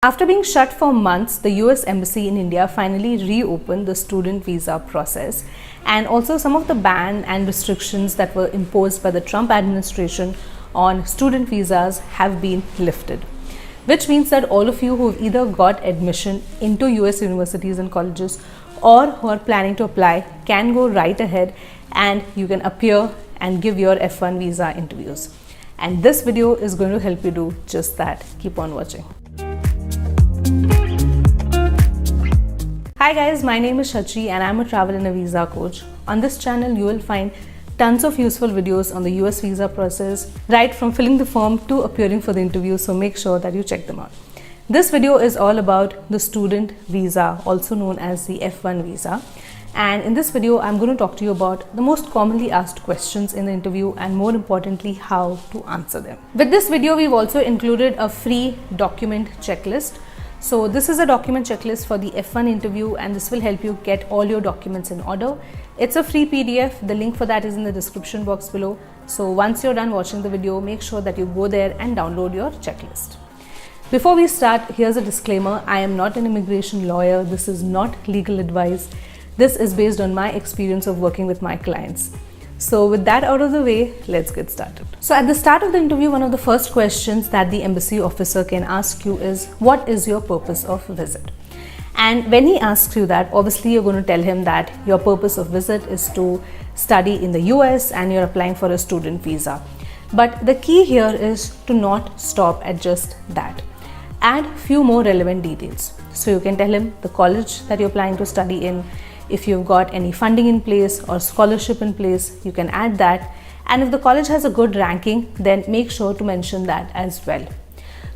After being shut for months, the US Embassy in India finally reopened the student visa process, and also some of the ban and restrictions that were imposed by the Trump administration on student visas have been lifted. Which means that all of you who have either got admission into US universities and colleges or who are planning to apply can go right ahead and you can appear and give your F1 visa interviews. And this video is going to help you do just that. Keep on watching. Hi guys, my name is Shachi and I'm a travel and a visa coach. On this channel you will find tons of useful videos on the US visa process, right from filling the form to appearing for the interview, so make sure that you check them out. This video is all about the student visa, also known as the F1 visa. And in this video I'm going to talk to you about the most commonly asked questions in the interview and more importantly how to answer them. With this video we've also included a free document checklist. So this is a document checklist for the F1 interview and this will help you get all your documents in order. It's a free PDF. The link for that is in the description box below. So once you're done watching the video, make sure that you go there and download your checklist. Before we start, here's a disclaimer. I am not an immigration lawyer. This is not legal advice. This is based on my experience of working with my clients. So with that out of the way, let's get started. So at the start of the interview, one of the first questions that the embassy officer can ask you is, what is your purpose of visit? And when he asks you that, obviously you're going to tell him that your purpose of visit is to study in the US and you're applying for a student visa. But the key here is to not stop at just that. Add few more relevant details. So you can tell him the college that you're planning to study in. If you've got any funding in place or scholarship in place, you can add that. And if the college has a good ranking, then make sure to mention that as well.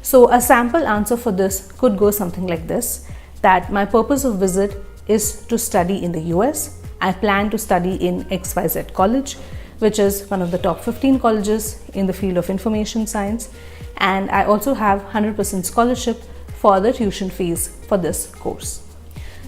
So a sample answer for this could go something like this, that my purpose of visit is to study in the US. I plan to study in XYZ college, which is one of the top 15 colleges in the field of information science. And I also have 100% scholarship for the tuition fees for this course.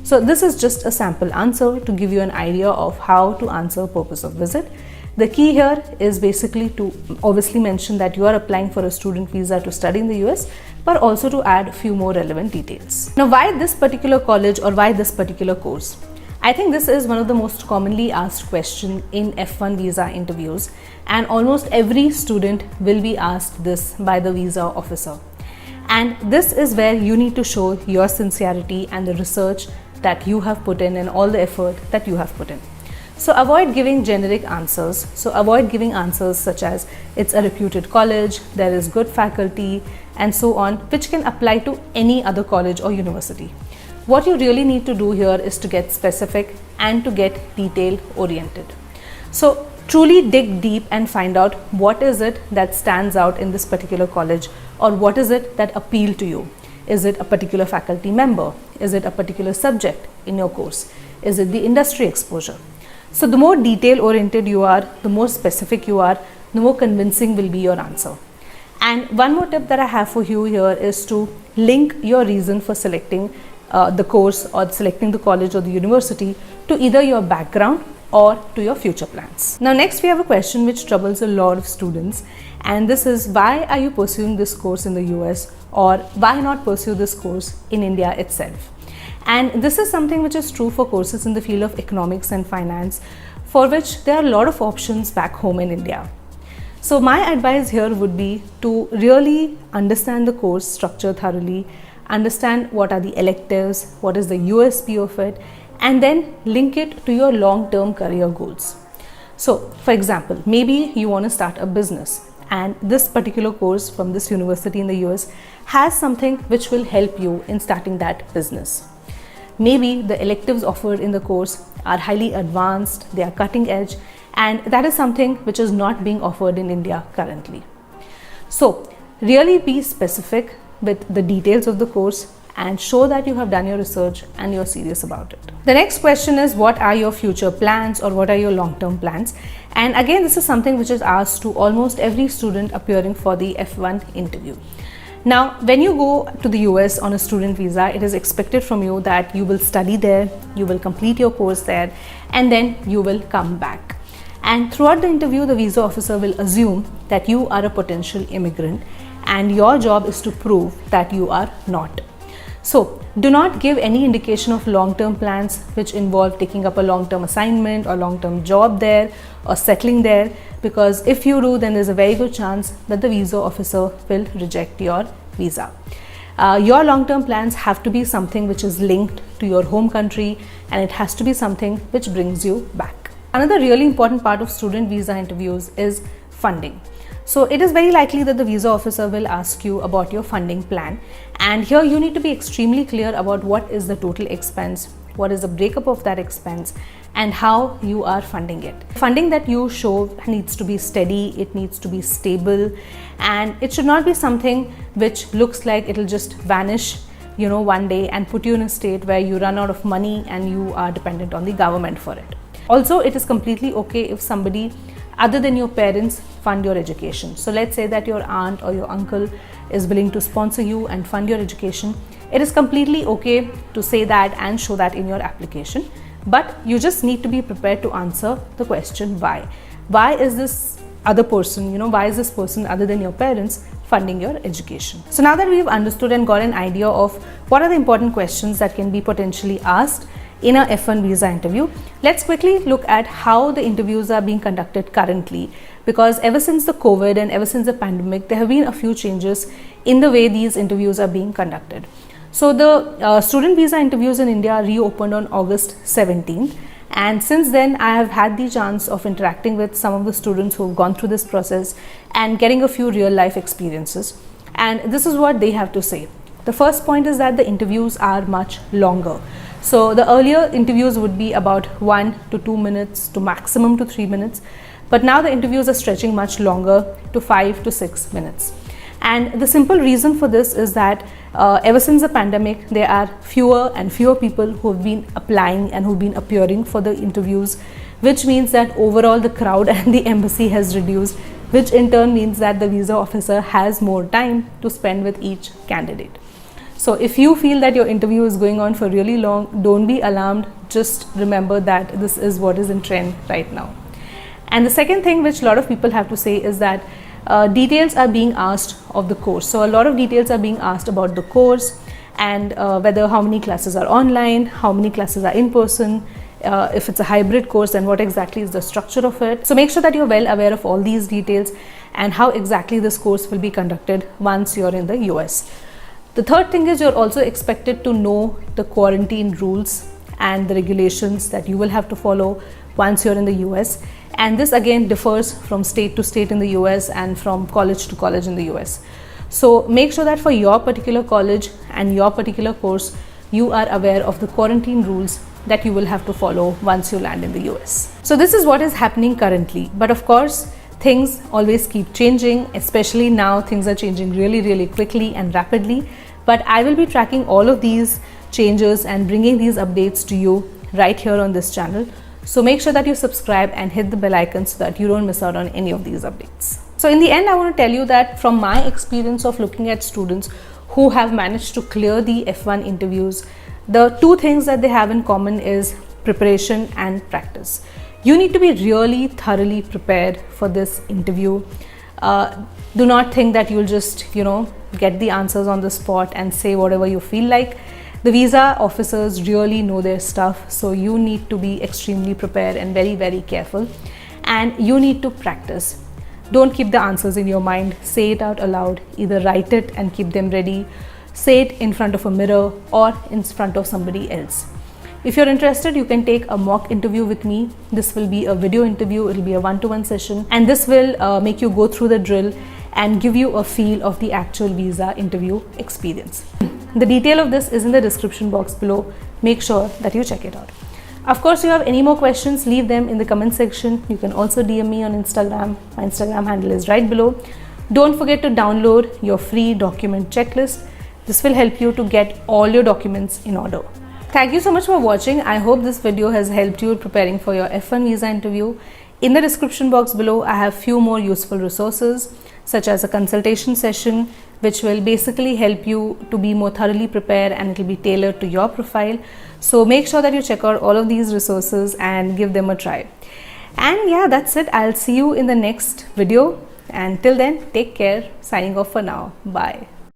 So this is just a sample answer to give you an idea of how to answer purpose of visit. The key here is basically to obviously mention that you are applying for a student visa to study in the US, but also to add a few more relevant details. Now, why this particular college or why this particular course? I think this is one of the most commonly asked questions in F1 visa interviews, and almost every student will be asked this by the visa officer. And this is where you need to show your sincerity and the research that you have put in and all the effort that you have put in. So avoid giving generic answers. So avoid giving answers such as it's a reputed college, there is good faculty and so on, which can apply to any other college or university. What you really need to do here is to get specific and to get detail oriented. So truly dig deep and find out what is it that stands out in this particular college, or what is it that appealed to you. Is it a particular faculty member? Is it a particular subject in your course? Is it the industry exposure? So the more detail oriented you are, the more specific you are, the more convincing will be your answer. And one more tip that I have for you here is to link your reason for selecting the course or selecting the college or the university to either your background or to your future plans. Now next we have a question which troubles a lot of students, and this is, why are you pursuing this course in the US, or why not pursue this course in India itself? And this is something which is true for courses in the field of economics and finance, for which there are a lot of options back home in India. So my advice here would be to really understand the course structure thoroughly, understand what are the electives, what is the USP of it, and then link it to your long-term career goals. So for example, maybe you want to start a business, and this particular course from this university in the US has something which will help you in starting that business. Maybe the electives offered in the course are highly advanced, they are cutting edge, and that is something which is not being offered in India currently. So really be specific with the details of the course and show that you have done your research and you're serious about it. The next question is, what are your future plans, or what are your long-term plans? And again, this is something which is asked to almost every student appearing for the F1 interview. Now, when you go to the US on a student visa, it is expected from you that you will study there, you will complete your course there, and then you will come back. And throughout the interview, the visa officer will assume that you are a potential immigrant and your job is to prove that you are not. So do not give any indication of long-term plans which involve taking up a long-term assignment or long-term job there or settling there, because if you do, then there's a very good chance that the visa officer will reject your visa. Your long-term plans have to be something which is linked to your home country, and it has to be something which brings you back. Another really important part of student visa interviews is funding. So it is very likely that the visa officer will ask you about your funding plan, and here you need to be extremely clear about what is the total expense, what is the breakup of that expense, and how you are funding it. Funding that you show needs to be steady, it needs to be stable, and it should not be something which looks like it'll just vanish, one day and put you in a state where you run out of money and you are dependent on the government for it. Also, it is completely okay if somebody other than your parents fund your education. So let's say that your aunt or your uncle is willing to sponsor you and fund your education. It is completely okay to say that and show that in your application, but you just need to be prepared to answer the question why. Why is this other person, why is this person other than your parents funding your education? So now that we've understood and got an idea of what are the important questions that can be potentially asked in a F1 visa interview, let's quickly look at how the interviews are being conducted currently, because ever since the COVID and ever since the pandemic, there have been a few changes in the way these interviews are being conducted. So the student visa interviews in India reopened on August 17th, and since then I have had the chance of interacting with some of the students who have gone through this process and getting a few real life experiences, and this is what they have to say. The first point is that the interviews are much longer. So the earlier interviews would be about 1 to 2 minutes to maximum to 3 minutes, but now the interviews are stretching much longer to 5 to 6 minutes. And the simple reason for this is that ever since the pandemic, there are fewer and fewer people who have been applying and who've been appearing for the interviews, which means that overall the crowd and the embassy has reduced, which in turn means that the visa officer has more time to spend with each candidate. So if you feel that your interview is going on for really long, don't be alarmed. Just remember that this is what is in trend right now. And the second thing which a lot of people have to say is that details are being asked of the course. So a lot of details are being asked about the course, and whether how many classes are online, how many classes are in person, if it's a hybrid course, then what exactly is the structure of it. So make sure that you're well aware of all these details and how exactly this course will be conducted once you're in the US. The third thing is you're also expected to know the quarantine rules and the regulations that you will have to follow once you're in the US. And this again differs from state to state in the US and from college to college in the US. So make sure that for your particular college and your particular course, you are aware of the quarantine rules that you will have to follow once you land in the US. So this is what is happening currently. But of course, things always keep changing, especially now things are changing really, really quickly and rapidly. But I will be tracking all of these changes and bringing these updates to you right here on this channel. So make sure that you subscribe and hit the bell icon so that you don't miss out on any of these updates. So in the end, I want to tell you that from my experience of looking at students who have managed to clear the F1 interviews, the two things that they have in common is preparation and practice. You need to be really thoroughly prepared for this interview. Do not think that you'll just, get the answers on the spot and say whatever you feel like. The visa officers really know their stuff, so you need to be extremely prepared and very, very careful. And you need to practice. Don't keep the answers in your mind. Say it out aloud. Either write it and keep them ready. Say it in front of a mirror or in front of somebody else. If you're interested, you can take a mock interview with me. This will be a video interview. It'll be a one-to-one session, and this will make you go through the drill and give you a feel of the actual visa interview experience. The detail of this is in the description box below. Make sure that you check it out. Of course, if you have any more questions, leave them in the comment section. You can also DM me on Instagram. My Instagram handle is right below. Don't forget to download your free document checklist. This will help you to get all your documents in order. Thank you so much for watching. I hope this video has helped you preparing for your F1 visa interview. In the description box below, I have few more useful resources, such as a consultation session, which will basically help you to be more thoroughly prepared, and it will be tailored to your profile. So make sure that you check out all of these resources and give them a try. And yeah, that's it. I'll see you in the next video. And till then, take care. Signing off for now. Bye.